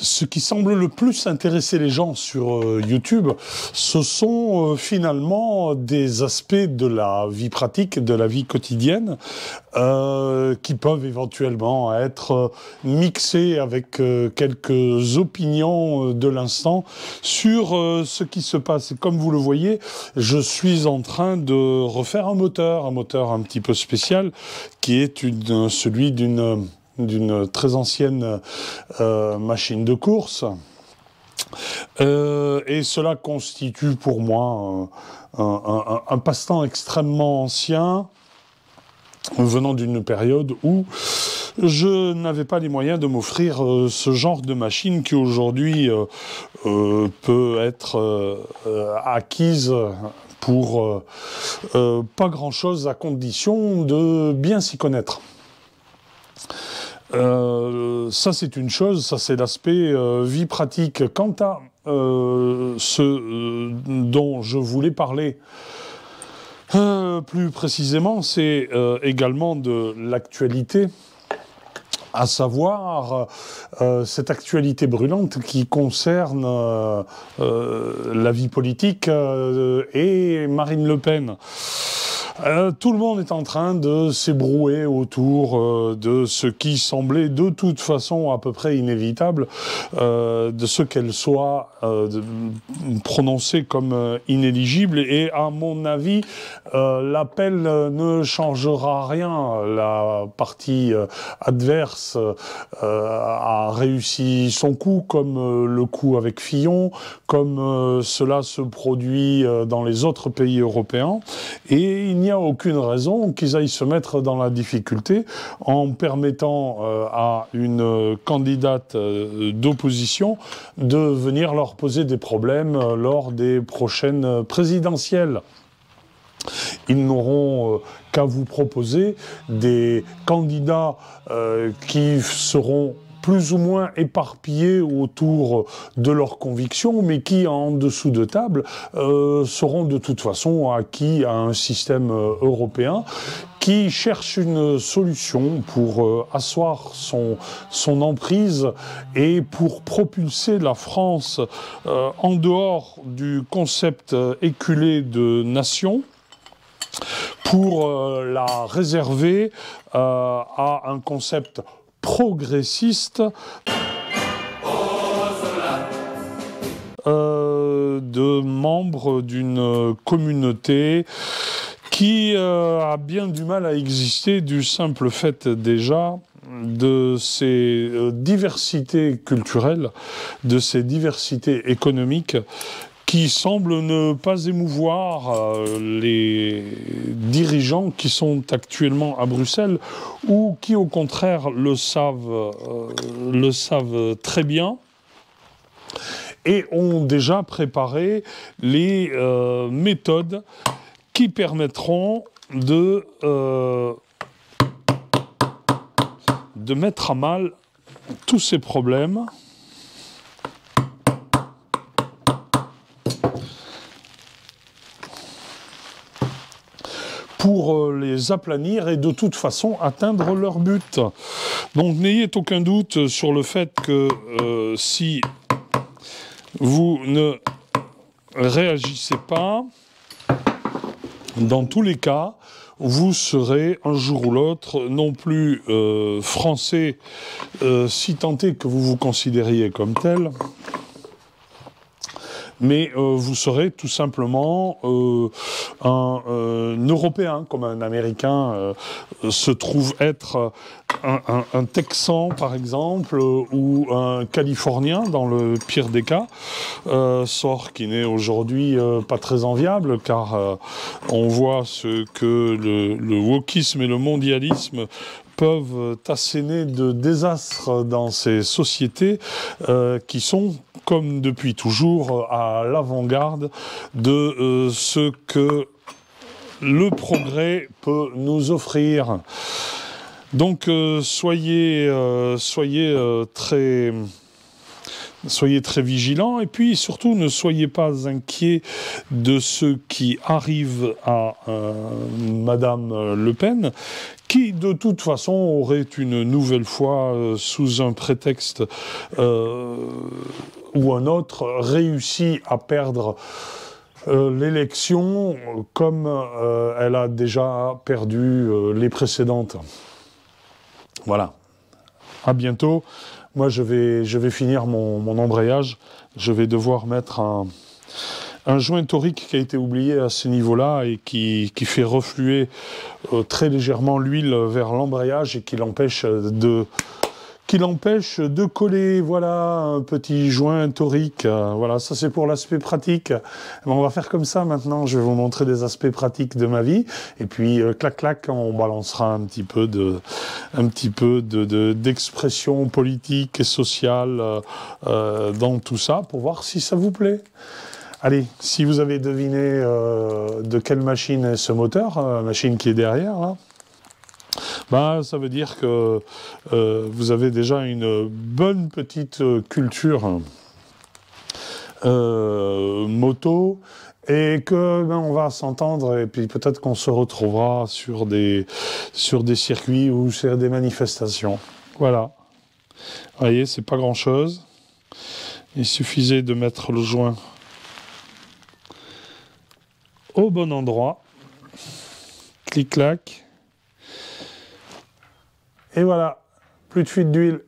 ce qui semble le plus intéresser les gens sur YouTube, ce sont finalement des aspects de la vie pratique, de la vie quotidienne, qui peuvent éventuellement être mixés avec quelques opinions de l'instant sur ce qui se passe. Et comme vous le voyez, je suis en train de refaire un moteur un petit peu spécial, qui est celui d'une très ancienne machine de course. Et cela constitue pour moi un passe-temps extrêmement ancien, venant d'une période où je n'avais pas les moyens de m'offrir ce genre de machine qui aujourd'hui peut être acquise pour pas grand-chose, à condition de bien s'y connaître. Ça c'est une chose, ça c'est l'aspect vie pratique. Quant à ce dont je voulais parler plus précisément, c'est également de l'actualité, à savoir cette actualité brûlante qui concerne la vie politique et Marine Le Pen. Tout le monde est en train de s'ébrouer autour de ce qui semblait de toute façon à peu près inévitable, de ce qu'elle soit prononcée comme inéligible. Et à mon avis, l'appel ne changera rien. La partie adverse a réussi son coup, comme le coup avec Fillon, comme cela se produit dans les autres pays européens. Et il n'y a aucune raison qu'ils aillent se mettre dans la difficulté en permettant à une candidate d'opposition de venir leur poser des problèmes lors des prochaines présidentielles. Ils n'auront qu'à vous proposer des candidats qui seront plus ou moins éparpillés autour de leurs convictions, mais qui, en dessous de table, seront de toute façon acquis à un système européen qui cherche une solution pour asseoir son emprise et pour propulser la France en dehors du concept éculé de nation, pour la réserver à un concept progressiste de membres d'une communauté qui a bien du mal à exister du simple fait déjà de ces diversités culturelles, de ces diversités économiques qui semblent ne pas émouvoir les dirigeants qui sont actuellement à Bruxelles ou qui, au contraire, le savent très bien et ont déjà préparé les méthodes qui permettront de mettre à mal tous ces problèmes pour les aplanir et de toute façon atteindre leur but. Donc n'ayez aucun doute sur le fait que si vous ne réagissez pas, dans tous les cas, vous serez un jour ou l'autre non plus français, si tant est que vous vous considériez comme tel, mais vous serez tout simplement un Européen, comme un Américain se trouve être un Texan, par exemple, ou un Californien, dans le pire des cas, sort qui n'est aujourd'hui pas très enviable, car on voit ce que le wokisme et le mondialisme peuvent asséner de désastres dans ces sociétés qui sont, comme depuis toujours, à l'avant-garde de ce que le progrès peut nous offrir. Donc soyez très Soyez très vigilants et puis surtout ne soyez pas inquiets de ce qui arrive à Madame Le Pen, qui de toute façon aurait une nouvelle fois, sous un prétexte ou un autre, réussi à perdre l'élection comme elle a déjà perdu les précédentes. Voilà. À bientôt. Moi, je vais finir mon embrayage. Je vais devoir mettre un joint torique qui a été oublié à ce niveau-là et qui fait refluer très légèrement l'huile vers l'embrayage et qui l'empêche de coller. Voilà, un petit joint torique. Voilà, ça c'est pour l'aspect pratique. Bon, on va faire comme ça maintenant. Je vais vous montrer des aspects pratiques de ma vie. Et puis, clac, clac, on balancera un petit peu d'expression politique et sociale dans tout ça pour voir si ça vous plaît. Allez, si vous avez deviné de quelle machine est ce moteur, la machine qui est derrière, là, bah, ça veut dire que vous avez déjà une bonne petite culture moto et que on va s'entendre et puis peut-être qu'on se retrouvera sur des circuits ou sur des manifestations. Voilà. Vous voyez, c'est pas grand-chose. Il suffisait de mettre le joint au bon endroit. Clic-clac. Et voilà, plus de fuite d'huile.